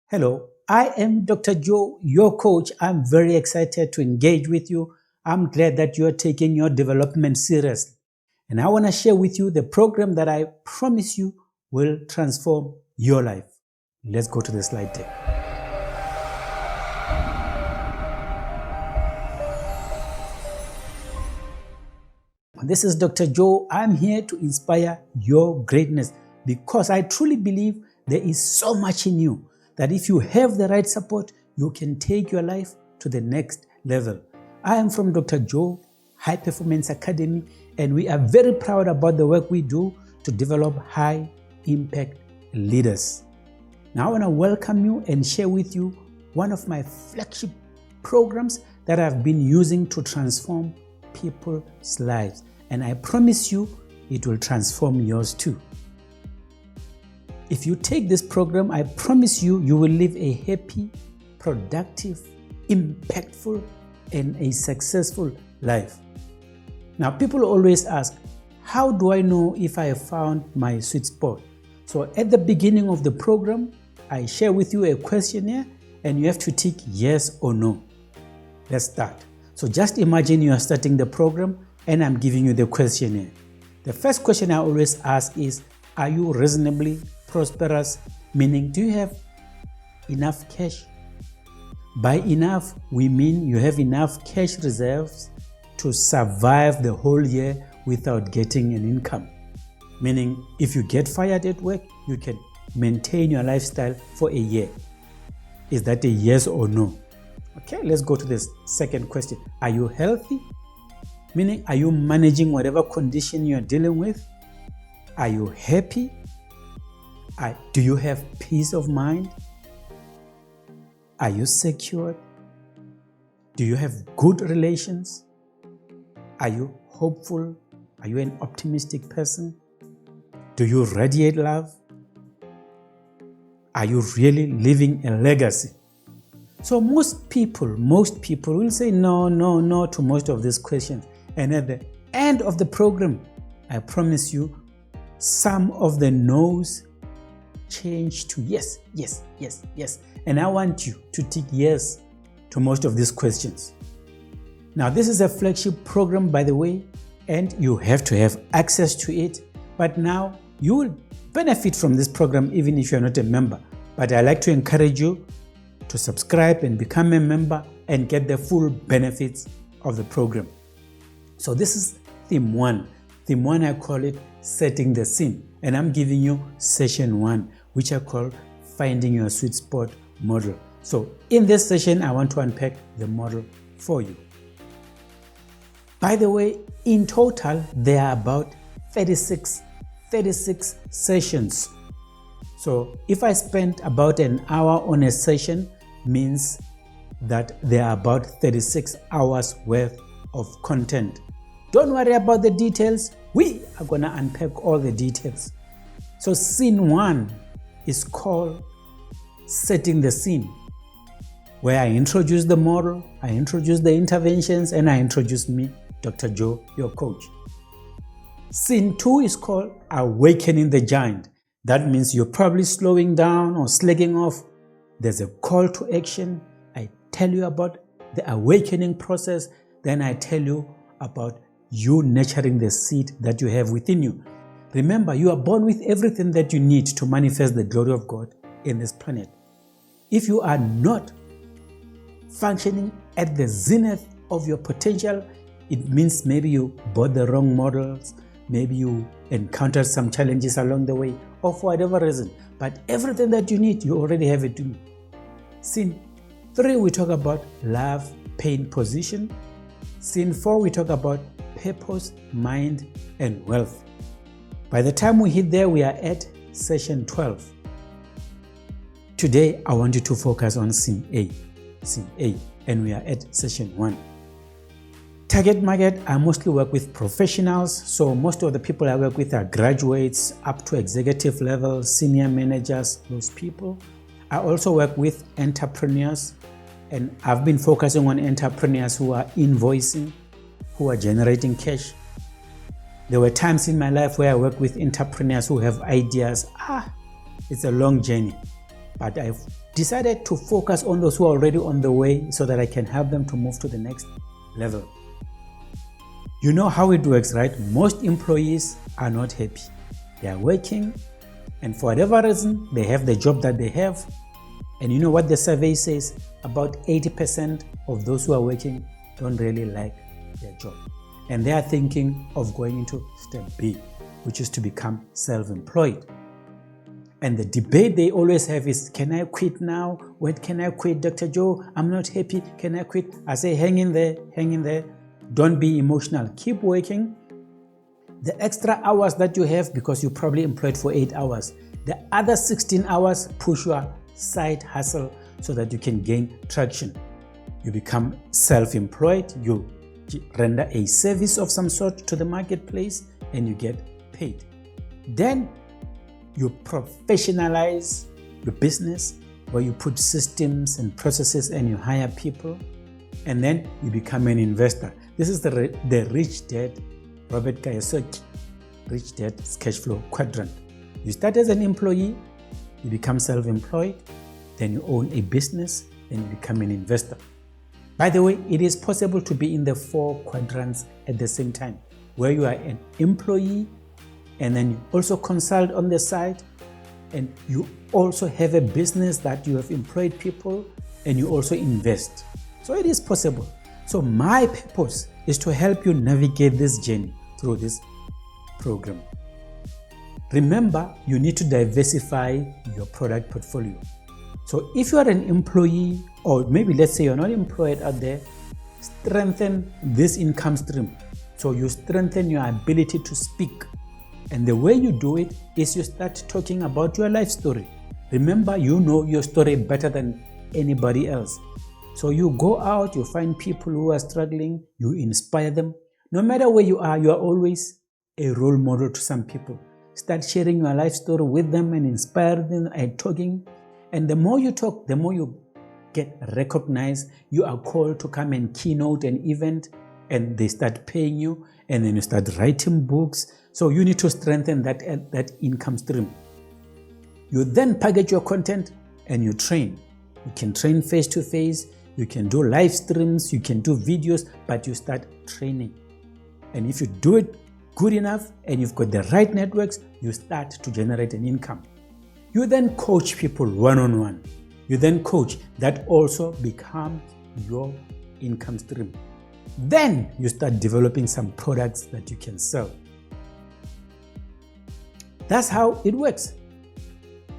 Hello, I am Dr. Joe, your coach. I'm very excited to engage with you. I'm glad that you're taking your development seriously. And I want to share with you the program that I promise you will transform your life. Let's go to the slide deck. This is Dr. Joe. I'm here to inspire your greatness because I truly believe there is so much in you that if you have the right support, you can take your life to the next level. I am from Dr. Joe High Performance Academy, and we are very proud about the work we do to develop high impact leaders. Now I want to welcome you and share with you one of my flagship programs that I've been using to transform people's lives. And I promise you, it will transform yours too. If you take this program, I promise you, you will live a happy, productive, impactful, and a successful life. Now, people always ask, how do I know if I have found my sweet spot? So at the beginning of the program, I share with you a questionnaire and you have to tick yes or no. Let's start. So just imagine you are starting the program and I'm giving you the questionnaire. The first question I always ask is, are you reasonably prosperous? Meaning, do you have enough cash? By enough, we mean you have enough cash reserves to survive the whole year without getting an income. Meaning, if you get fired at work, you can maintain your lifestyle for a year. Is that a yes or no? Okay, let's go to the second question. Are you healthy? Meaning, are you managing whatever condition you're dealing with? Are you happy? Do you have peace of mind? Are you secure? Do you have good relations? Are you hopeful? Are you an optimistic person? Do you radiate love? Are you really living a legacy? So most people will say no to most of these questions. And at the end of the program, I promise you, some of the no's change to yes. And I want you to tick yes to most of these questions. Now, this is a flagship program, by the way, and you have to have access to it. But now you will benefit from this program even if you're not a member. But I like to encourage you to subscribe and become a member and get the full benefits of the program. So this is theme one. Theme one, I call it setting the scene. And I'm giving you session one, which I call finding your sweet spot model. So in this session, I want to unpack the model for you. By the way, in total, there are about 36 sessions. So if I spend about an hour on a session, means that there are about 36 hours worth of content. Don't worry about the details. We are going to unpack all the details. So scene one is called setting the scene, where I introduce the model, I introduce the interventions, and I introduce me, Dr. Joe, your coach. Scene two is called awakening the giant. That means you're probably slowing down or slacking off. There's a call to action. I tell you about the awakening process. Then I tell you about you nurturing the seed that you have within you. Remember, you are born with everything that you need to manifest the glory of God in this planet. If you are not functioning at the zenith of your potential, it means maybe you bought the wrong models, maybe you encountered some challenges along the way, or for whatever reason. But everything that you need, you already have it in you. Scene 3, we talk about love, pain, position. Scene 4, we talk about purpose, mind, and wealth. By the time we hit there, we are at session 12. Today, I want you to focus on scene A, and we are at session 1. Target market, I mostly work with professionals. So most of the people I work with are graduates up to executive level, senior managers, those people. I also work with entrepreneurs, and I've been focusing on entrepreneurs who are invoicing, who are generating cash. There were times in my life where I worked with entrepreneurs who have ideas. It's a long journey. But I've decided to focus on those who are already on the way so that I can help them to move to the next level. You know how it works, right? Most employees are not happy. They are working, and for whatever reason, they have the job that they have. And you know what the survey says? About 80% of those who are working don't really like their job. And they are thinking of going into step B, which is to become self-employed. And the debate they always have is, can I quit now? When can I quit, Dr. Joe? I'm not happy. Can I quit? I say, hang in there, hang in there. Don't be emotional. Keep working. The extra hours that you have, because you're probably employed for 8 hours, the other 16 hours, push your side hustle so that you can gain traction. You become self-employed, you render a service of some sort to the marketplace, and you get paid. Then you professionalize your business, where you put systems and processes and you hire people, and then you become an investor. This is the Rich Dad, Robert Kiyosaki, Rich Dad's cash flow quadrant. You start as an employee, you become self-employed, then you own a business, then you become an investor. By the way, it is possible to be in the 4 quadrants at the same time, where you are an employee, and then you also consult on the side, and you also have a business that you have employed people, and you also invest. So it is possible. So my purpose is to help you navigate this journey through this program. Remember, you need to diversify your product portfolio. So if you are an employee, or maybe let's say you're not employed out there, strengthen this income stream. So you strengthen your ability to speak. And the way you do it is you start talking about your life story. Remember, you know your story better than anybody else. So you go out, you find people who are struggling, you inspire them. No matter where you are always a role model to some people. Start sharing your life story with them and inspire them and talking. And the more you talk, the more you get recognized. You are called to come and keynote an event, and they start paying you, and then you start writing books. So you need to strengthen that income stream. You then package your content and you train. You can train face-to-face, you can do live streams, you can do videos, but you start training. And if you do it good enough and you've got the right networks, you start to generate an income. You then coach people one-on-one. You then coach. That also becomes your income stream. Then you start developing some products that you can sell. That's how it works.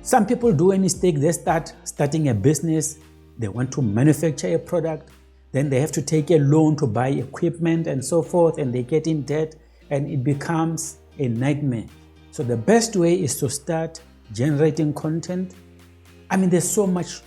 Some people do a mistake. They starting a business. They want to manufacture a product. Then they have to take a loan to buy equipment and so forth, and they get in debt, and it becomes a nightmare. So the best way is to start generating content. I mean, there's so much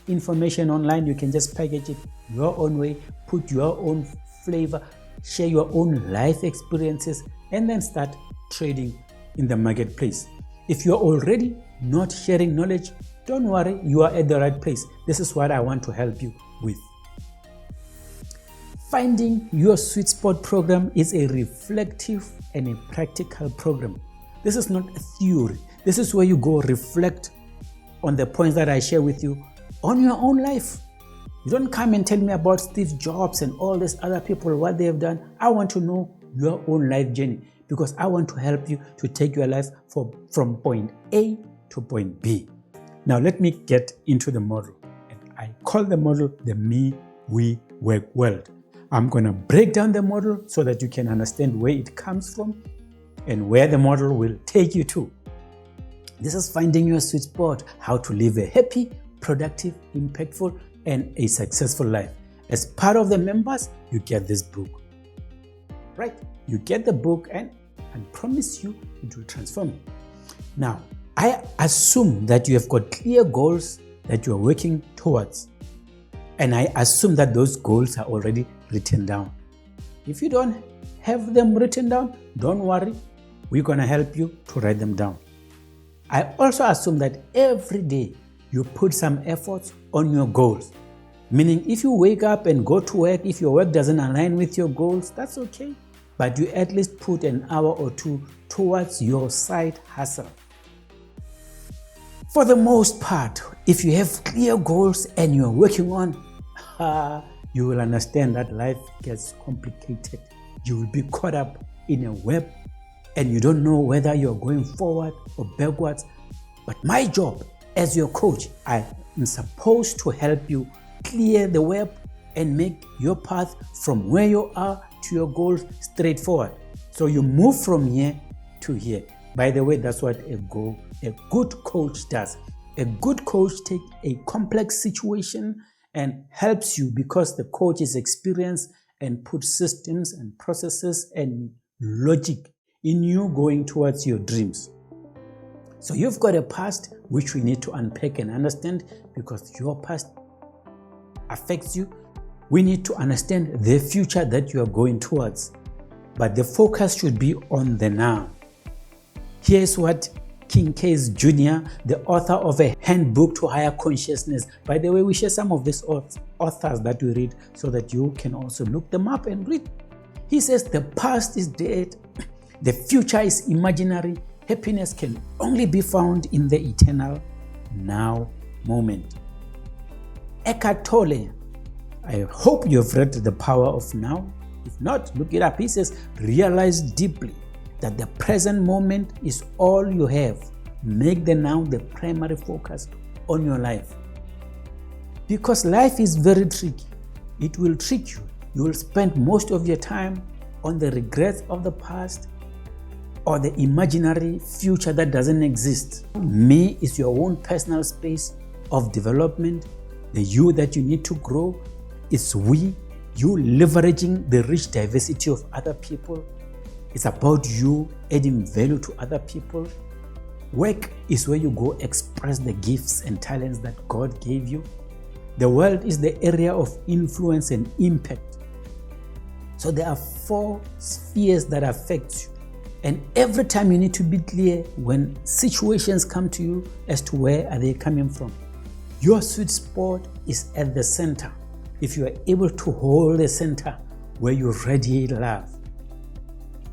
information online. You can just package it your own way, put your own flavor, share your own life experiences, and then start trading in the marketplace. If you're already not sharing knowledge, don't worry, you are at the right place. This is what I want to help you with. Finding Your Sweet Spot program is a reflective and a practical program. This is not a theory. This is where you go reflect on the points that I share with you on your own life. You don't come and tell me about Steve Jobs and all these other people, what they have done. I want to know your own life journey, because I want to help you to take your life from point A to point B. Now let me get into the model. And I call the model the Me, We, Work world. I'm going to break down the model so that you can understand where it comes from and where the model will take you to. This is Finding Your Sweet Spot, how to live a happy, productive, impactful, and a successful life. As part of the members, you get this book. Right? You get the book, and I promise you it will transform you. Now, I assume that you have got clear goals that you are working towards. And I assume that those goals are already written down. If you don't have them written down, don't worry. We're going to help you to write them down. I also assume that every day you put some efforts on your goals. Meaning, if you wake up and go to work, if your work doesn't align with your goals, that's okay. But you at least put an hour or two towards your side hustle. For the most part, if you have clear goals and you're working on, you will understand that life gets complicated. You will be caught up in a web and you don't know whether you're going forward or backwards. But my job as your coach, I am supposed to help you clear the web and make your path from where you are to your goals straightforward. So you move from here to here. By the way, that's what a good coach does. A good coach takes a complex situation and helps you because the coach is experienced and puts systems and processes and logic in you going towards your dreams. So you've got a past which we need to unpack and understand because your past affects you. We need to understand the future that you are going towards. But the focus should be on the now. Here's what King Case Jr., the author of A Handbook to Higher Consciousness. By the way, we share some of these authors that we read so that you can also look them up and read. He says the past is dead, the future is imaginary, happiness can only be found in the eternal now moment. Eckhart Tolle, I hope you've read The Power of Now. If not, look it up. He says, realize deeply that the present moment is all you have. Make the now the primary focus on your life. Because life is very tricky. It will trick you. You will spend most of your time on the regrets of the past or the imaginary future that doesn't exist. Me is your own personal space of development. The you that you need to grow is we. You leveraging the rich diversity of other people. It's about you adding value to other people. Work is where you go express the gifts and talents that God gave you. The world is the area of influence and impact. So there are 4 spheres that affect you. And every time you need to be clear when situations come to you as to where are they coming from. Your sweet spot is at the center. If you are able to hold the center where you radiate love.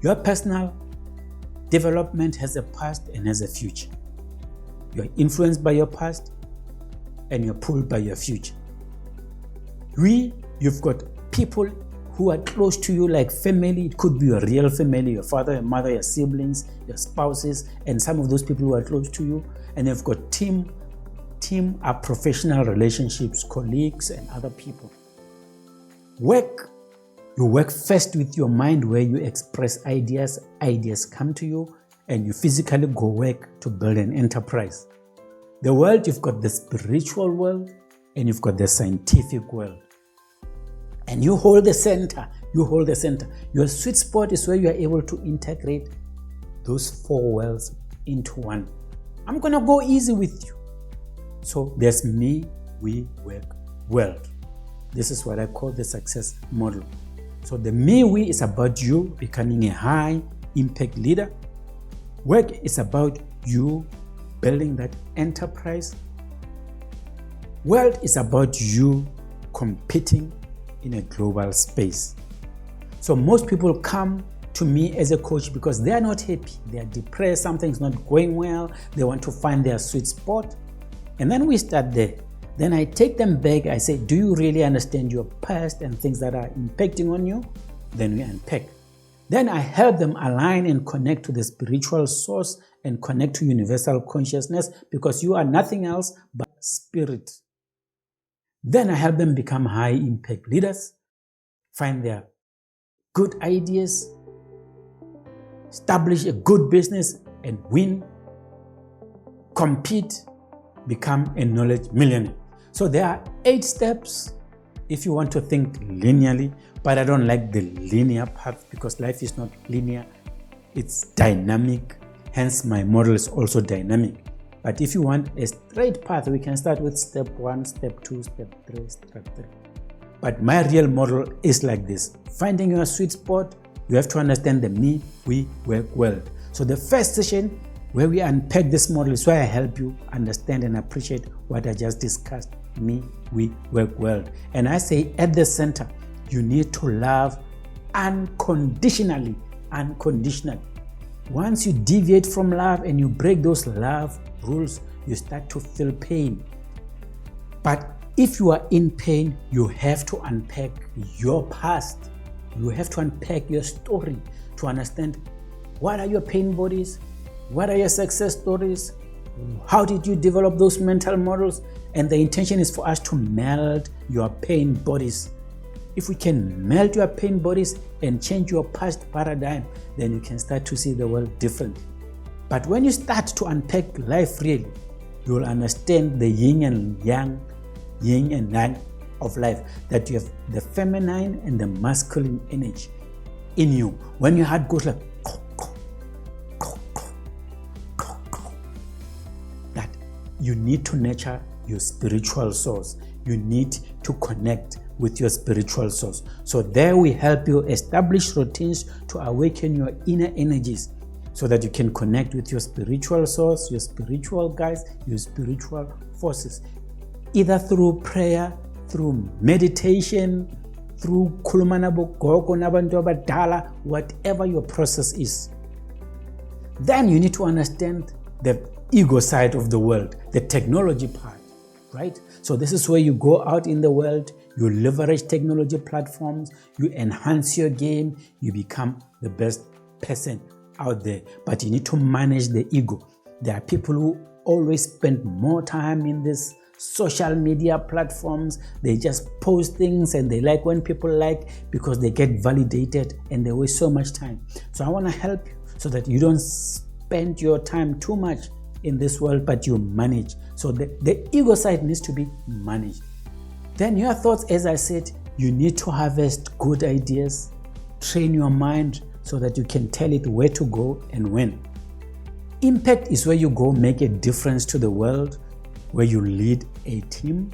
Your personal development has a past and has a future. You're influenced by your past and you're pulled by your future. You've got people who are close to you like family. It could be your real family, your father, your mother, your siblings, your spouses, and some of those people who are close to you. And you've got team are professional relationships, colleagues, and other people. You work first with your mind where you express ideas come to you, and you physically go work to build an enterprise. The world, you've got the spiritual world and you've got the scientific world. And you hold the center. Your sweet spot is where you are able to integrate those 4 worlds into one. I'm going to go easy with you. So there's me, we, work, world. This is what I call the success model. So the me, we is about you becoming a high impact leader. Work is about you building that enterprise. World is about you competing in a global space. So most people come to me as a coach because they are not happy. They are depressed. Something's not going well. They want to find their sweet spot. And then we start there. Then I take them back. I say, do you really understand your past and things that are impacting on you? Then we unpack. Then I help them align and connect to the spiritual source and connect to universal consciousness because you are nothing else but spirit. Then I help them become high impact leaders, find their good ideas, establish a good business and win, compete, become a knowledge millionaire. So there are 8 steps if you want to think linearly, but I don't like the linear path because life is not linear, it's dynamic. Hence my model is also dynamic. But if you want a straight path, we can start with step 1, step 2, step 3, step 3. But my real model is like this. Finding your sweet spot, you have to understand the me, we, work, world. So the first session where we unpack this model is where I help you understand and appreciate what I just discussed. Me, we, work, world. And I say at the center, you need to love unconditionally. Once you deviate from love and you break those love rules, you start to feel pain. But if you are in pain, you have to unpack your past. You have to unpack your story to understand what are your pain bodies, what are your success stories, how did you develop those mental models. And the intention is for us to melt your pain bodies. If we can melt your pain bodies and change your past paradigm, then you can start to see the world differently. But when you start to unpack life really, you will understand the yin and yang of life, that you have the feminine and the masculine energy in you. When your heart goes like that, you need to nurture your spiritual source. You need to connect with your spiritual source. So there we help you establish routines to awaken your inner energies so that you can connect with your spiritual source, your spiritual guides, your spiritual forces, either through prayer, through meditation, through kulumana bogogo nabantu abadala, whatever your process is. Then you need to understand the ego side of the world, the technology part, right? So this is where you go out in the world, you leverage technology platforms, you enhance your game, you become the best person out there. But you need to manage the ego. There are people who always spend more time in this social media platforms. They just post things and they like when people like, because they get validated and they waste so much time. So I want to help you so that you don't spend your time too much in this world, but you manage. So the ego side needs to be managed. Then your thoughts, as I said, you need to harvest good ideas, train your mind so that you can tell it where to go and when. Impact is where you go make a difference to the world, where you lead a team.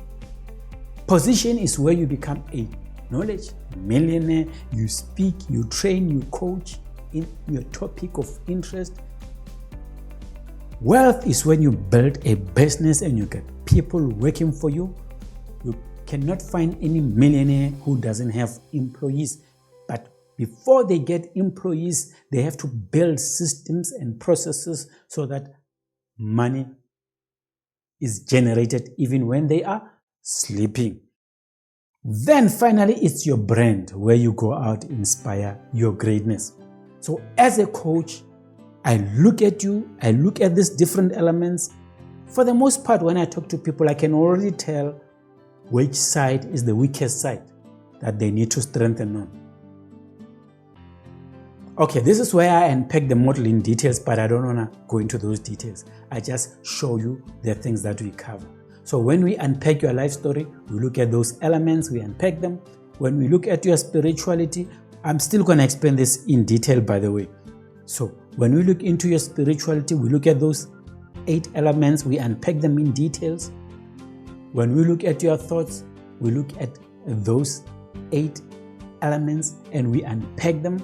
Position is where you become a knowledge millionaire. You speak, you train, you coach in your topic of interest. Wealth is when you build a business and you get people working for you. You cannot find any millionaire who doesn't have employees. But before they get employees, they have to build systems and processes so that money is generated even when they are sleeping. Then finally, it's your brand, where you go out, inspire your greatness. So as a coach, I look at you, I look at these different elements. For the most part, when I talk to people, I can already tell which side is the weakest side that they need to strengthen on. Okay, this is where I unpack the model in details, but I don't want to go into those details. I just show you the things that we cover. So when we unpack your life story, we look at those elements, we unpack them. When we look at your spirituality, I'm still going to explain this in detail, by the way. So when we look into your spirituality, we look at those 8 elements, we unpack them in details. When we look at your thoughts, we look at those 8 elements and we unpack them.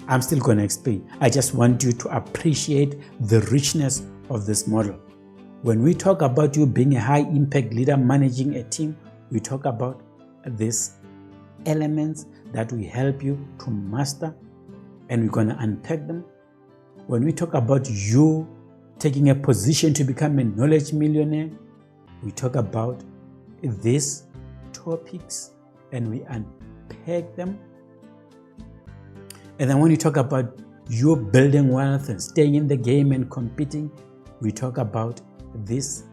I'm still going to explain. I just want you to appreciate the richness of this model. When we talk about you being a high impact leader managing a team, we talk about these elements that will help you to master, and we're going to unpack them. When we talk about you taking a position to become a knowledge millionaire, we talk about these topics and we unpack them. And then when you talk about you building wealth and staying in the game and competing, we talk about these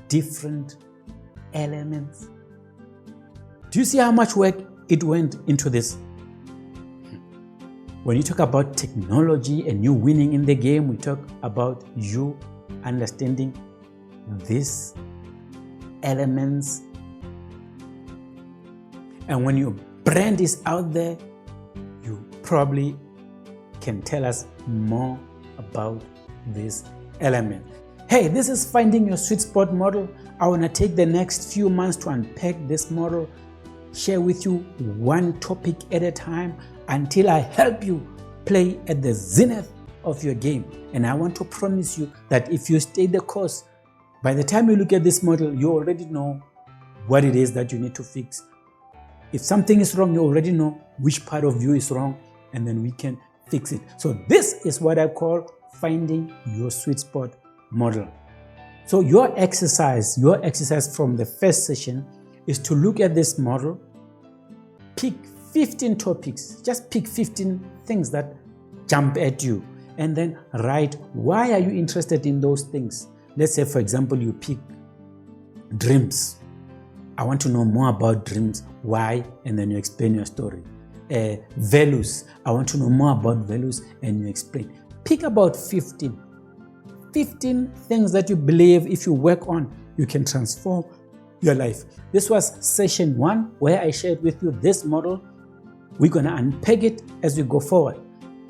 different elements. Do you see how much work it went into this? When you talk about technology and you winning in the game, we talk about you understanding these elements. And when your brand is out there, you probably can tell us more about this element. Hey, this is Finding Your Sweet Spot model. I want to take the next few months to unpack this model, share with you one topic at a time until I help you play at the zenith of your game. And I want to promise you that if you stay the course, by the time you look at this model, you already know what it is that you need to fix. If something is wrong, you already know which part of you is wrong, and then we can fix it. So this is what I call finding your sweet spot model. So your exercise from the first session is to look at this model, pick 15 topics, just pick 15 things that jump at you, and then write why are you interested in those things. Let's say, for example, you pick dreams. I want to know more about dreams. Why? And then you explain your story. Values. I want to know more about values, and you explain. Pick about 15 things that you believe if you work on, you can transform your life. This was session 1, where I shared with you this model. We're going to unpack it as we go forward.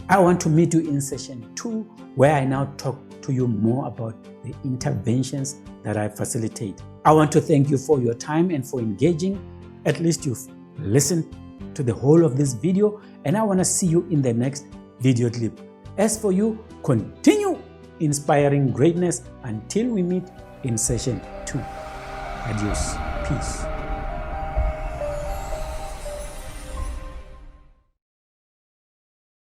I want to meet you in session 2, where I now talk to you more about the interventions that I facilitate. I want to thank you for your time and for engaging. At least you've listened to the whole of this video, and I want to see you in the next video clip. As for you, continue inspiring greatness until we meet in session 2. Adios. Peace.